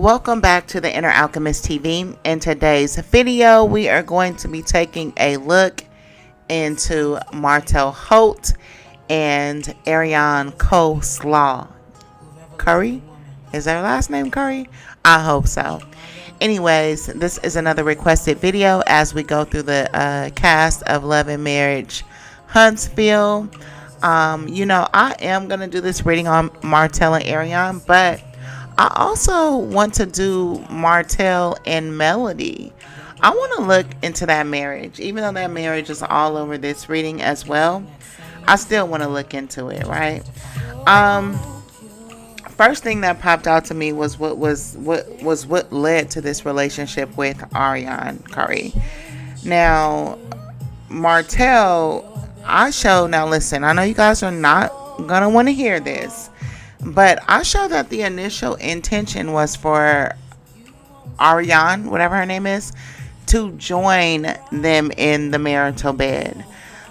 Welcome back to the InherAlchemist TV. In today's video, we are going to be taking a look into Martell Holt and Arionne Coleslaw Curry. Is that her last name Curry? I hope so. Anyways, this is another requested video as we go through the cast of Love and Marriage Huntsville. I am going to do this reading on Martell and Arionne, but I also want to do Martell and Melody. I want to look into that marriage. Even though that marriage is all over this reading as well, I still want to look into it, right? First thing that popped out to me was what led to this relationship with Arionne Curry. Now, Martell, now listen, I know you guys are not going to want to hear this, but I show that the initial intention was for Arionne, whatever her name is, to join them in the marital bed.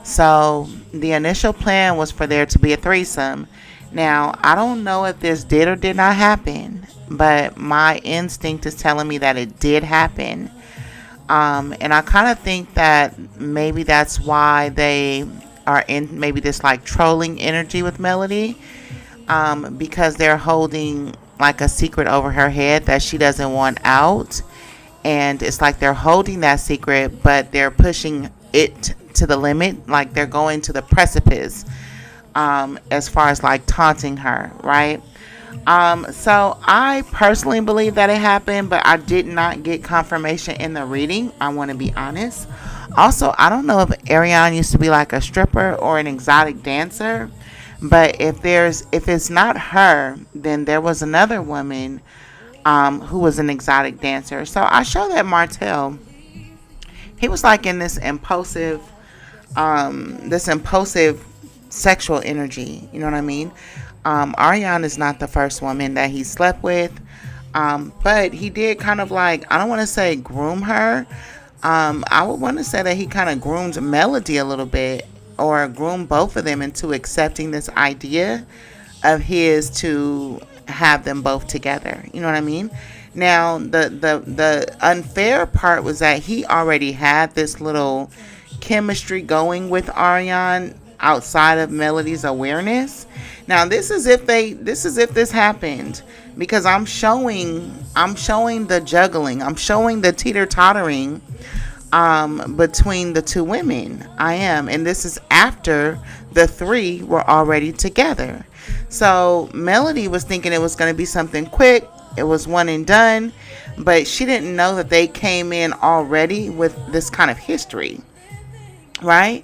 So the initial plan was for there to be a threesome. Now, I don't know if this did or did not happen, but my instinct is telling me that it did happen. And I kind of think that maybe that's why they are in maybe this like trolling energy with Melody. Because they're holding like a secret over her head that she doesn't want out, and it's like they're holding that secret, but they're pushing it to the limit, like they're going to the precipice, as far as like taunting her, right? So I personally believe that it happened, but I did not get confirmation in the reading. I want to be honest. Also, I don't know if Arionne used to be like a stripper or an exotic dancer. But if it's not her, then there was another woman who was an exotic dancer. So I show that Martell, he was like in this impulsive sexual energy. You know what I mean? Arionne is not the first woman that he slept with, but he did kind of like, I don't want to say groom her. I would want to say that he kind of groomed Melody a little bit, or groom both of them into accepting this idea of his to have them both together. You know what I mean? Now, the unfair part was that he already had this little chemistry going with Arionne outside of Melody's awareness. Now, this is if this happened, because I'm showing the juggling, I'm showing the teeter-tottering between the two women. I am, and this is after the three were already together. So Melody was thinking it was going to be something quick. It was one and done, but she didn't know that they came in already with this kind of history, right?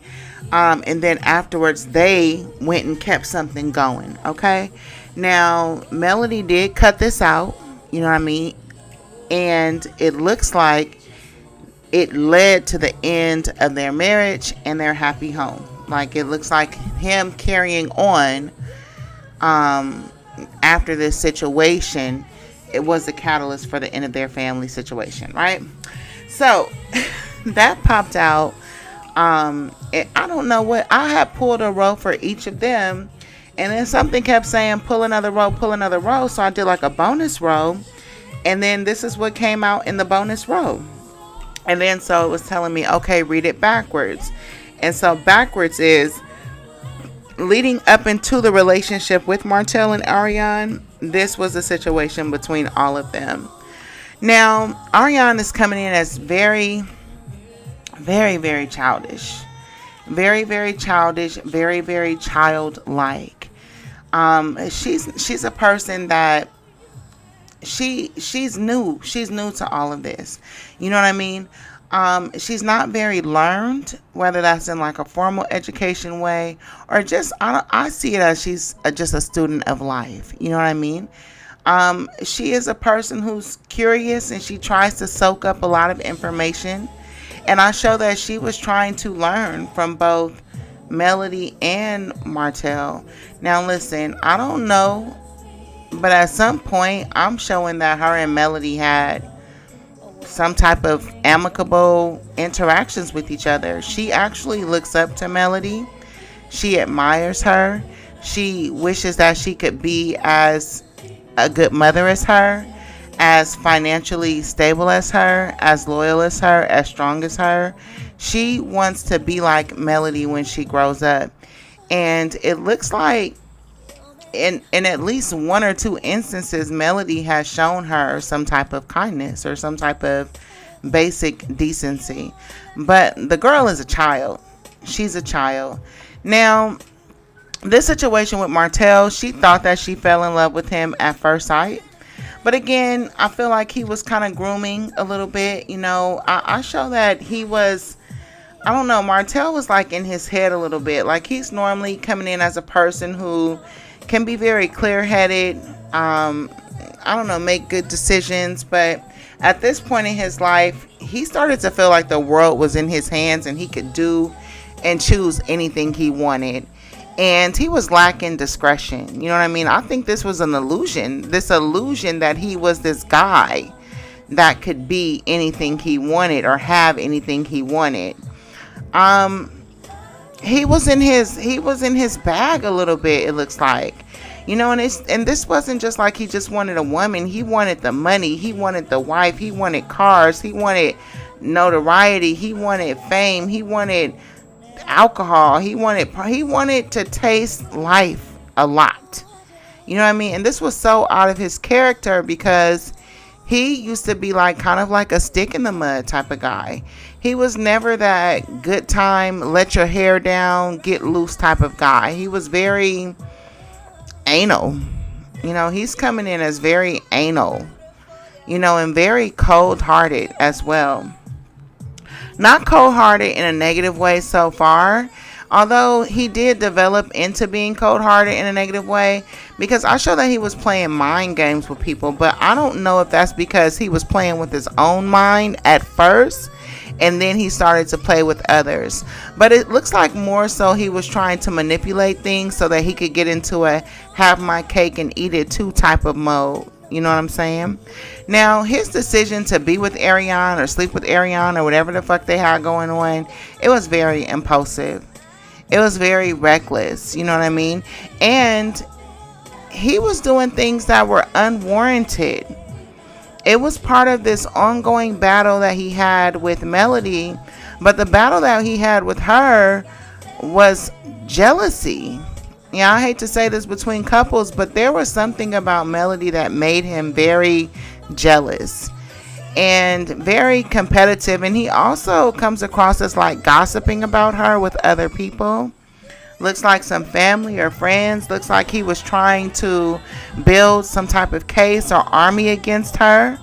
And then afterwards they went and kept something going. Okay, now Melody did cut this out, you know what I mean, and it looks like it led to the end of their marriage and their happy home. Like, it looks like him carrying on after this situation, it was the catalyst for the end of their family situation, right? So that popped out. I don't know what, I had pulled a row for each of them, and then something kept saying pull another row, so I did like a bonus row, and then this is what came out in the bonus row. And then so it was telling me, okay, read it backwards. And so backwards is leading up into the relationship with Martell and Arionne. This was a situation between all of them. Now, Arionne is coming in as very, very, very childish. Very, very childish. Very, very childlike. She's a person that she's new to all of this, you know what I mean? She's not very learned, whether that's in like a formal education way, or just I see it as she's just a student of life, you know what I mean? She is a person who's curious, and she tries to soak up a lot of information, and I show that she was trying to learn from both Melody and Martell. Now listen, I don't know, but at some point, I'm showing that her and Melody had some type of amicable interactions with each other. She actually looks up to Melody. She admires her. She wishes that she could be as a good mother as her. as financially stable as her, as loyal as her, as strong as her. She wants to be like Melody when she grows up. And it looks like in at least one or two instances, Melody has shown her some type of kindness or some type of basic decency. But the girl is a child. She's a child. Now, this situation with Martell, she thought that she fell in love with him at first sight. But again, I feel like he was kind of grooming a little bit. I show that he was, I don't know, Martell was like in his head a little bit. Like he's normally coming in as a person who can be very clear-headed, I don't know, make good decisions. But at this point in his life, he started to feel like the world was in his hands and he could do and choose anything he wanted. And he was lacking discretion. You know what I mean? I think this was an illusion. This illusion that he was this guy that could be anything he wanted or have anything he wanted. He was in his bag a little bit, it looks like. And this wasn't just like he just wanted a woman. He wanted the money. He wanted the wife. He wanted cars. He wanted notoriety. He wanted fame. He wanted alcohol. He wanted to taste life a lot. You know what I mean? And this was so out of his character because he used to be like kind of like a stick in the mud type of guy. He was never that good time, let your hair down, get loose type of guy. He was very anal. He's coming in as very anal, and very cold-hearted as well. Not cold-hearted in a negative way so far, although he did develop into being cold-hearted in a negative way, because I show that he was playing mind games with people, but I don't know if that's because he was playing with his own mind at first, and then he started to play with others. But it looks like more so he was trying to manipulate things so that he could get into a have my cake and eat it too type of mode. You know what I'm saying? Now, his decision to be with Arionne or sleep with Arionne or whatever the fuck they had going on, it was very impulsive. It was very reckless. You know what I mean? And he was doing things that were unwarranted. It was part of this ongoing battle that he had with Melody. But the battle that he had with her was jealousy. Yeah, I hate to say this between couples, but there was something about Melody that made him very jealous and very competitive. And he also comes across as like gossiping about her with other people. Looks like some family or friends. Looks like he was trying to build some type of case or army against her.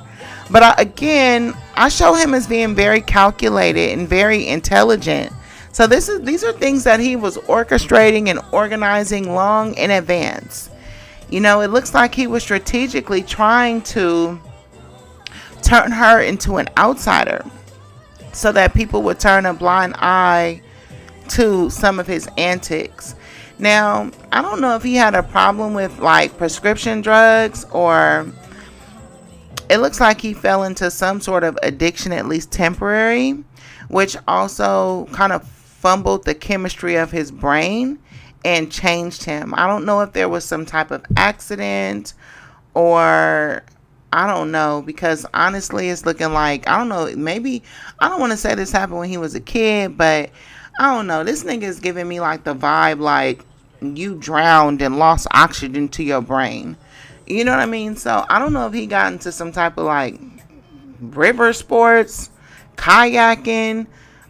But I show him as being very calculated and very intelligent. So these are things that he was orchestrating and organizing long in advance. It looks like he was strategically trying to turn her into an outsider so that people would turn a blind eye to some of his antics. Now, I don't know if he had a problem with like prescription drugs, or it looks like he fell into some sort of addiction, at least temporary, which also kind of fumbled the chemistry of his brain and changed him. I don't know if there was some type of accident, or I don't know, because honestly it's looking like, I don't know, maybe, I don't want to say this happened when he was a kid, but I don't know, this nigga is giving me like the vibe like you drowned and lost oxygen to your brain. You know what I mean? So I don't know if he got into some type of like river sports, kayaking,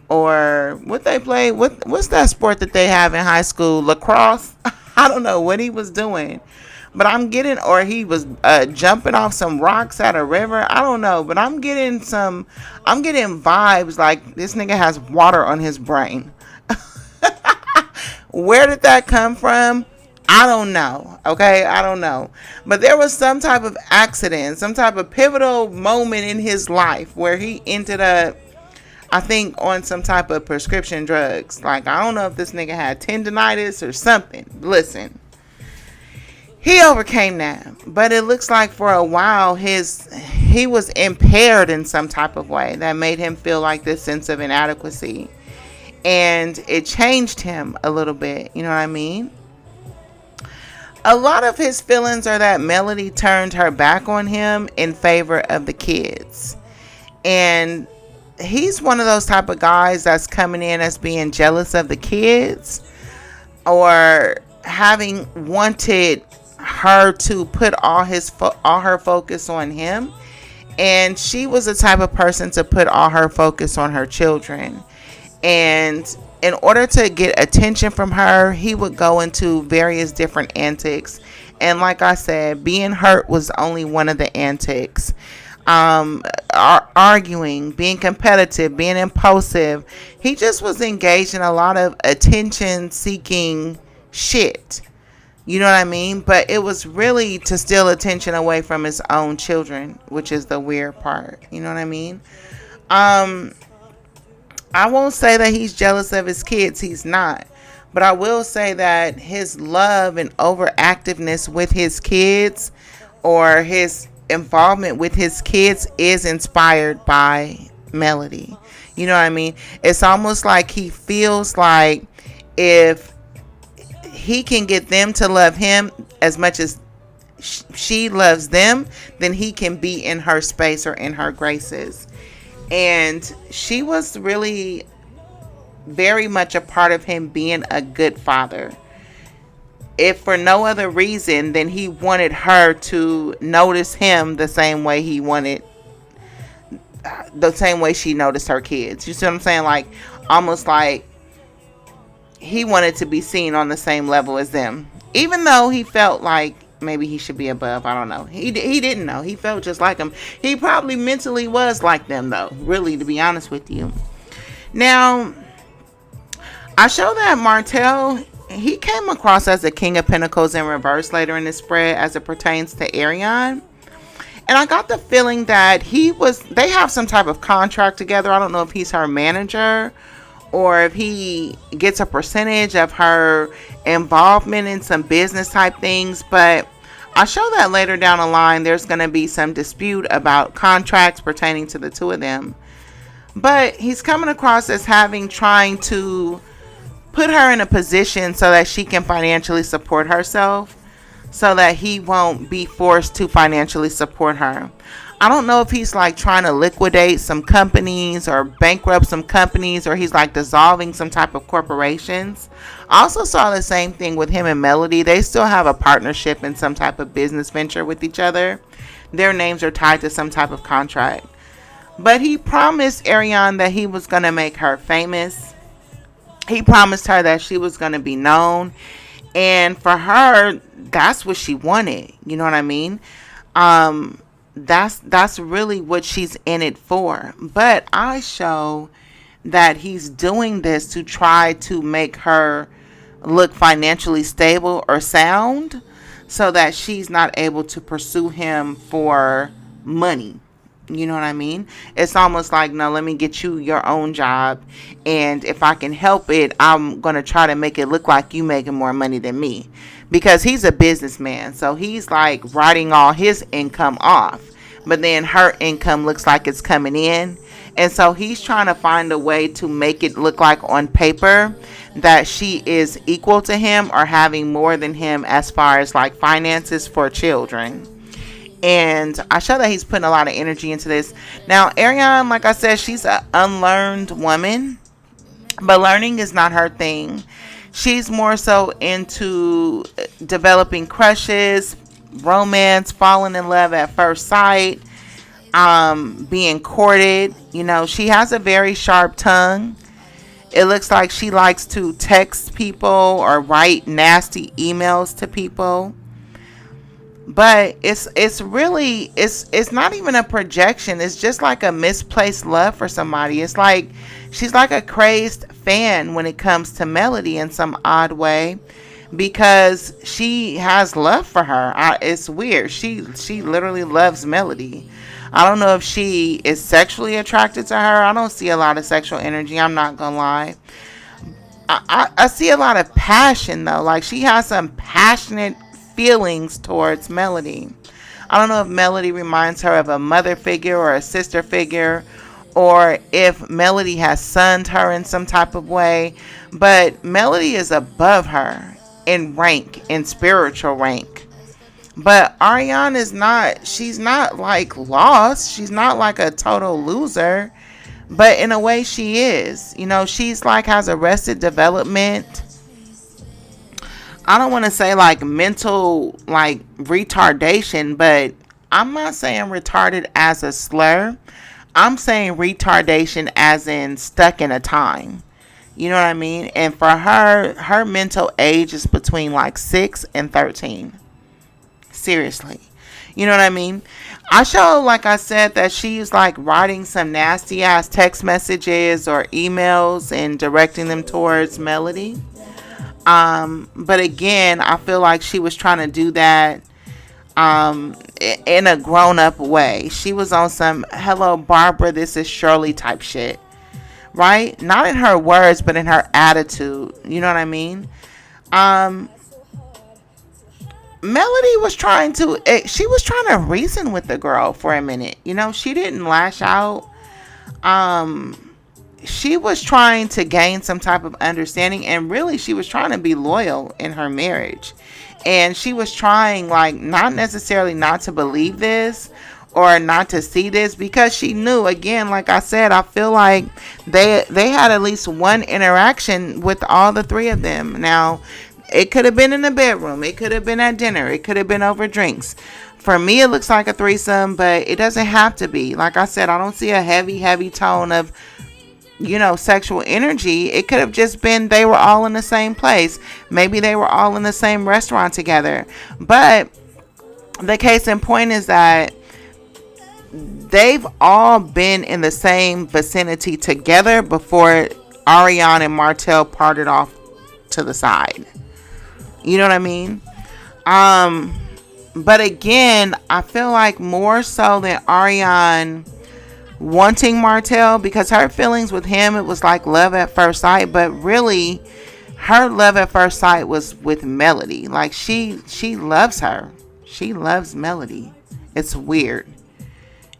or what they play. What's that sport that they have in high school? Lacrosse? I don't know what he was doing. But or he was jumping off some rocks at a river. I don't know. But I'm getting vibes like this nigga has water on his brain. Where did that come from? I don't know. Okay, I don't know. But there was some type of accident, some type of pivotal moment in his life where he ended up, I think, on some type of prescription drugs. Like, I don't know if this nigga had tendonitis or something. Listen, he overcame that. But it looks like for a while he was impaired in some type of way that made him feel like this sense of inadequacy. And it changed him a little bit. You know what I mean? A lot of his feelings are that Melody turned her back on him in favor of the kids. And he's one of those type of guys that's coming in as being jealous of the kids, or having wanted her to put all her focus on him, and she was the type of person to put all her focus on her children. And in order to get attention from her, he would go into various different antics. And like I said, being hurt was only one of the antics. Arguing, being competitive, being impulsive. He just was engaged in a lot of attention seeking shit. You know what I mean? But it was really to steal attention away from his own children, which is the weird part. You know what I mean? I won't say that he's jealous of his kids. He's not. But I will say that his love and overactiveness with his kids, or his involvement with his kids, is inspired by Melody. You know what I mean? It's almost like he feels like if he can get them to love him as much as she loves them, then he can be in her space or in her graces. And she was really very much a part of him being a good father. If for no other reason than he wanted her to notice him the same way she noticed her kids. You see what I'm saying? Like, almost like he wanted to be seen on the same level as them, even though he felt like maybe he should be above. I don't know. He didn't know. He felt just like them. He probably mentally was like them, though, really, to be honest with you. Now, I show that Martell, he came across as the King of Pentacles in reverse later in the spread as it pertains to Arionne. And I got the feeling that they have some type of contract together. I don't know if he's her manager, or if he gets a percentage of her involvement in some business type things. But I'll show that later down the line. There's going to be some dispute about contracts pertaining to the two of them. But he's coming across as trying to put her in a position so that she can financially support herself, so that he won't be forced to financially support her. I don't know if he's like trying to liquidate some companies or bankrupt some companies, or he's like dissolving some type of corporations. I also saw the same thing with him and Melody. They still have a partnership in some type of business venture with each other. Their names are tied to some type of contract. But he promised Arionne that he was going to make her famous. He promised her that she was going to be known. And for her, that's what she wanted. You know what I mean? That's really what she's in it for. But I show that he's doing this to try to make her look financially stable or sound, so that she's not able to pursue him for money. You know what I mean? It's almost like, no, let me get you your own job, and if I can help it, I'm going to try to make it look like you making more money than me. Because he's a businessman, so he's like writing all his income off, but then her income looks like it's coming in. And so he's trying to find a way to make it look like on paper that she is equal to him or having more than him as far as like finances for children. And I show that he's putting a lot of energy into this. Now, Arionne, like I said, she's an unlearned woman, but learning is not her thing. She's more so into developing crushes, romance, falling in love at first sight, being courted. You know, she has a very sharp tongue. It looks like she likes to text people or write nasty emails to people. But it's not even a projection. It's just like a misplaced love for somebody. It's like she's like a crazed fan when it comes to Melody in some odd way, because she has love for her. It's weird. She literally loves Melody. I don't know if she is sexually attracted to her. I don't see a lot of sexual energy. I'm not gonna lie. I see a lot of passion though. Like she has some passionate feelings towards Melody. I don't know if Melody reminds her of a mother figure or a sister figure, or if Melody has sunned her in some type of way, but Melody is above her. in rank, in spiritual rank. But Arionne is not, she's not like lost. She's not like a total loser. But in a way she is. You know, she's like has arrested development. I don't want to say like mental like retardation, but I'm not saying retarded as a slur. I'm saying retardation as in stuck in a time. You know what I mean? And for her, her mental age is between like 6 and 13. Seriously. You know what I mean? I show, like I said, that she's like writing some nasty ass text messages or emails and directing them towards Melody. But again, I feel like she was trying to do that in a grown up way. She was on some hello Barbara, this is Shirley type shit. Right? Not in her words, but in her attitude. You know what I mean? Melody was trying to, she was trying to reason with the girl for a minute. You know, she didn't lash out. She was trying to gain some type of understanding, and really she was trying to be loyal in her marriage. And she was trying, like, not necessarily not to believe this or not to see this, because she knew, again, like I said, I feel like they had at least one interaction with all the three of them. Now, it could have been in the bedroom, it could have been at dinner, it could have been over drinks. For me, it looks like a threesome, but it doesn't have to be. Like I said, I don't see a heavy tone of, you know, sexual energy. It could have just been they were all in the same place. Maybe they were all in the same restaurant together. But the case in point is that they've all been in the same vicinity together before Arionne and Martell parted off to the side. You know what I mean? But again, I feel like more so than Arionne wanting Martell, because her feelings with him, it was like love at first sight, but really her love at first sight was with Melody. Like she loves her. She loves Melody. It's weird.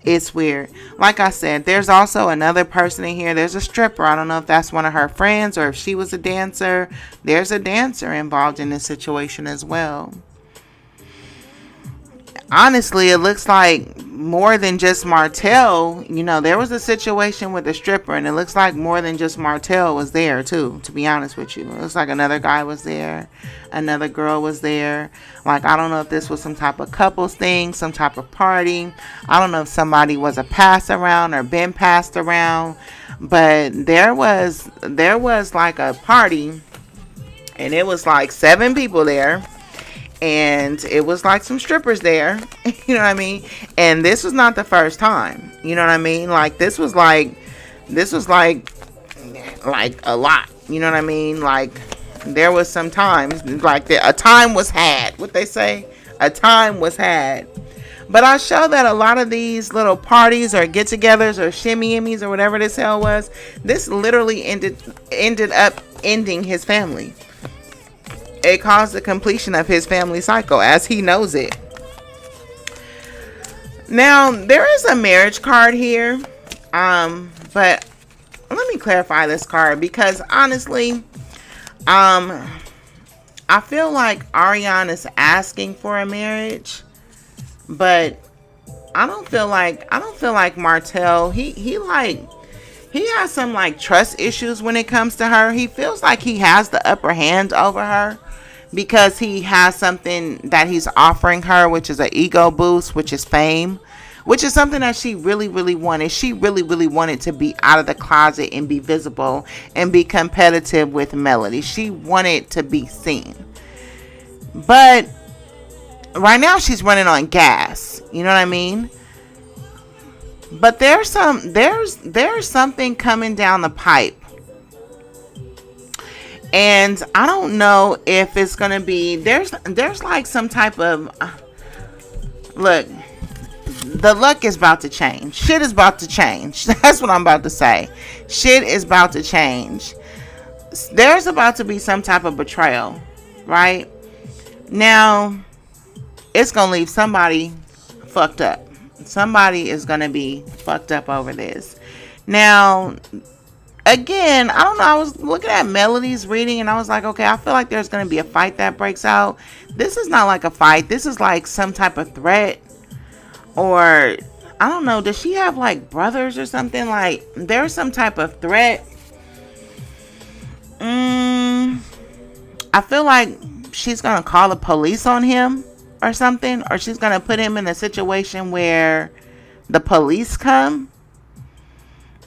It's weird. Like I said, there's also another person in here. There's a stripper. I don't know if that's one of her friends or if she was a dancer. There's a dancer involved in this situation as well. Honestly, it looks like more than just Martell. You know, there was a situation with a stripper, and it looks like more than just Martell was there too, to be honest with you. It looks like another guy was there, another girl was there. Like, I don't know if this was some type of couples thing, some type of party. I don't know if somebody was a pass around or been passed around, but there was like a party, and it was like 7 people there. And it was like some strippers there, you know what I mean? And this was not the first time, you know what I mean? Like this was like a lot, you know what I mean? Like there was some times like a time was had. What they say, a time was had. But I show that a lot of these little parties or get-togethers or shimmy-immies or whatever this hell was, this literally ended up ending his family. It caused the completion of his family cycle as he knows it. Now, there is a marriage card here. But let me clarify this card, because honestly, I feel like Arionne is asking for a marriage, but I don't feel like Martell, he has some like trust issues when it comes to her. He feels like he has the upper hand over her, because he has something that he's offering her, which is an ego boost, which is fame, which is something that she really wanted. She really wanted to be out of the closet and be visible and be competitive with Melody. She wanted to be seen. But right now she's running on gas. You know what I mean? But there's something coming down the pipe. And I don't know if it's going to be, there's like some type of, look, the luck is about to change. Shit is about to change. That's what I'm about to say. Shit is about to change. There's about to be some type of betrayal, right? Now, it's going to leave somebody fucked up. Somebody is going to be fucked up over this. Now, again, I don't know. I was looking at Melody's reading and I was like, okay, I feel like there's going to be a fight that breaks out. This is not like a fight. This is like some type of threat. Or, I don't know. Does she have like brothers or something? Like, there's some type of threat. I feel like she's going to call the police on him or something. Or she's going to put him in a situation where the police come.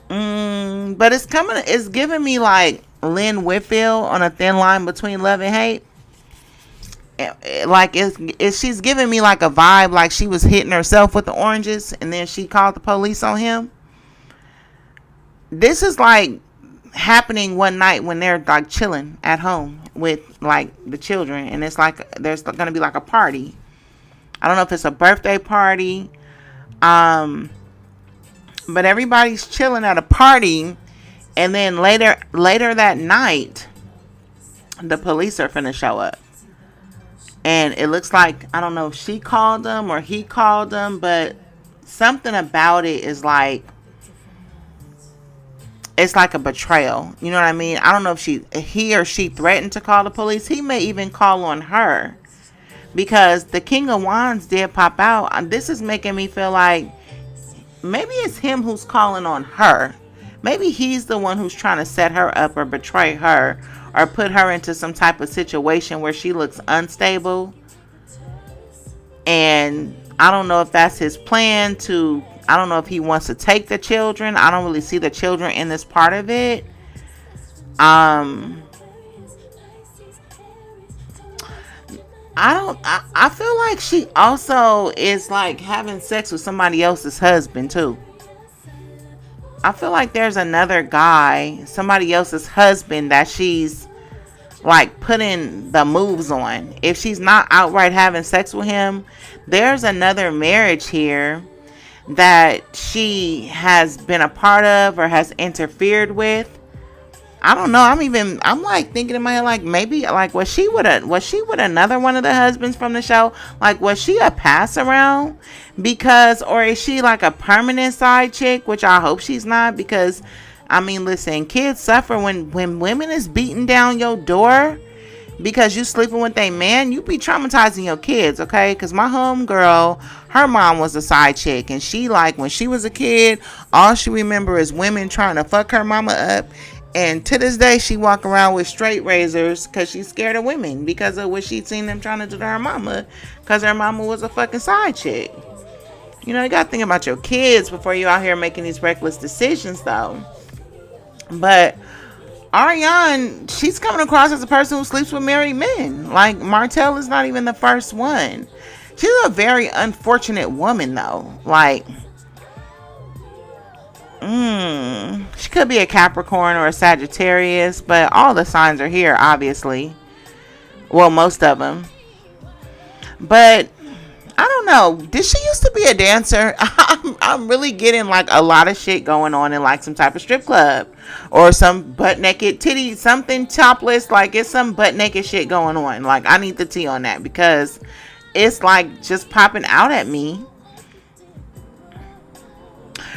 But it's giving me like Lynn Whitfield on a thin line between love and hate. Like she's giving me like a vibe like she was hitting herself with the oranges and then she called the police on him. This is like happening one night when they're like chilling at home with like the children, and it's like there's gonna be like a party. I don't know if it's a birthday party, but everybody's chilling at a party, and then later that night the police are finna show up. And it looks like, I don't know if she called them or he called them, but something about it is like, it's like a betrayal. You know what I mean? I don't know if he or she threatened to call the police. He may even call on her. Because the King of Wands did pop out. This is making me feel like maybe it's him who's calling on her. Maybe he's the one who's trying to set her up or betray her. Or put her into some type of situation where she looks unstable. And I don't know if that's his plan to... I don't know if he wants to take the children. I don't really see the children in this part of it. I feel like she also is like having sex with somebody else's husband too. I feel like there's another guy, somebody else's husband that she's like putting the moves on. If she's not outright having sex with him, there's another marriage here that she has been a part of or has interfered with. I don't know. I'm like thinking in my head, like maybe like was she with another one of the husbands from the show? Like was she a pass around? Because, or is she like a permanent side chick? Which I hope she's not, because I mean, listen, kids suffer when women is beating down your door because you sleeping with a man. You be traumatizing your kids, okay? Because my homegirl, her mom was a side chick, and she like when she was a kid, all she remember is women trying to fuck her mama up. And to this day, she walk around with straight razors because she's scared of women because of what she'd seen them trying to do to her mama, because her mama was a fucking side chick. You know, you gotta think about your kids before you out here making these reckless decisions, though. But Arionne, she's coming across as a person who sleeps with married men. Like, Martell is not even the first one. She's a very unfortunate woman, though. Like, she could be a Capricorn or a Sagittarius, but all the signs are here, obviously. Well, most of them. But I don't know. Did she used to be a dancer? I'm really getting like a lot of shit going on in like some type of strip club or some butt naked titty, something topless. Like it's some butt naked shit going on. Like I need the tea on that because it's like just popping out at me.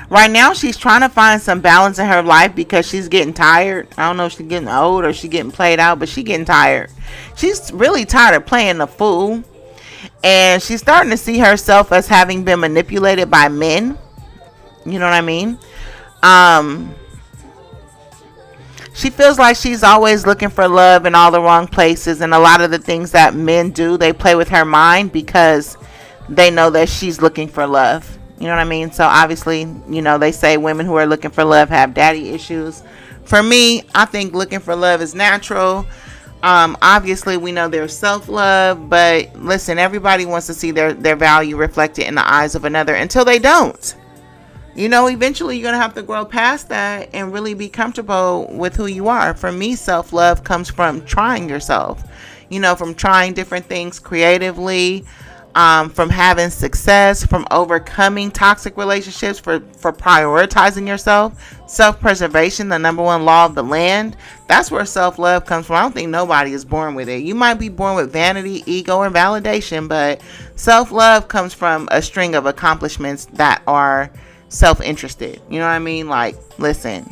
Right now, she's trying to find some balance in her life because she's getting tired. I don't know if she's getting old or she's getting played out, but she's getting tired. She's really tired of playing the fool. And she's starting to see herself as having been manipulated by men. You know what I mean? She feels like she's always looking for love in all the wrong places. And a lot of the things that men do, they play with her mind because they know that she's looking for love. You know what I mean? So obviously, you know, they say women who are looking for love have daddy issues. For me, I think looking for love is natural. Obviously, we know there's self-love, but listen, everybody wants to see their value reflected in the eyes of another until they don't. You know, eventually you're going to have to grow past that and really be comfortable with who you are. For me, self-love comes from trying yourself, you know, from trying different things creatively, from having success, from overcoming toxic relationships, for prioritizing yourself. Self-preservation, the number one law of the land. That's where self-love comes from. I don't think nobody is born with it. You might be born with vanity, ego, and validation, but self-love comes from a string of accomplishments that are self-interested. You know what I mean? Like, listen,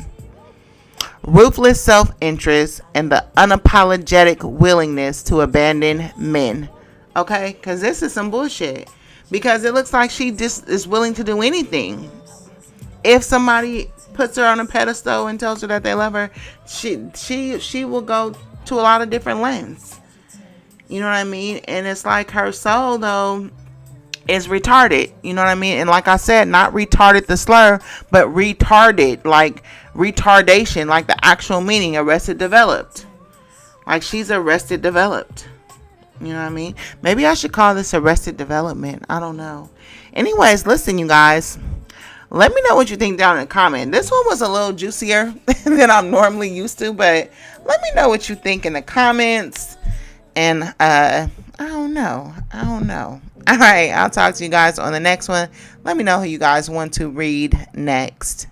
ruthless self-interest, and the unapologetic willingness to abandon men. Okay? Because this is some bullshit. Because it looks like she just is willing to do anything. If somebody puts her on a pedestal and tells her that they love her, she will go to a lot of different lengths. You know what I mean? And it's like her soul, though, is retarded. You know what I mean? And like I said, not retarded the slur, but retarded, like retardation, like the actual meaning, arrested developed. Like she's arrested developed. You know what I mean? Maybe I should call this arrested development. I don't know. Anyways, listen, you guys. Let me know what you think down in the comment. This one was a little juicier than I'm normally used to, but let me know what you think in the comments. And I don't know. All right, I'll talk to you guys on the next one. Let me know who you guys want to read next.